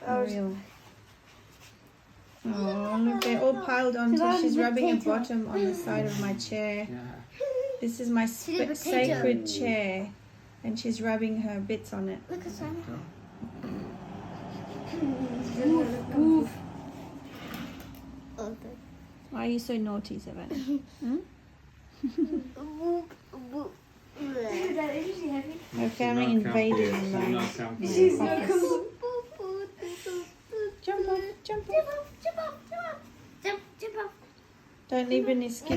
Ariel. Oh, look, they're all piled on. She's rubbing a bottom on the side of my chair. Yeah. This is my potato. sacred chair, and she's rubbing her bits on it. Look at some. Move. Okay. Why are you so naughty, Savannah? Her family invaded mine. She's not Pockets. Jump off, jump off. Jump off. Don't leave any skin.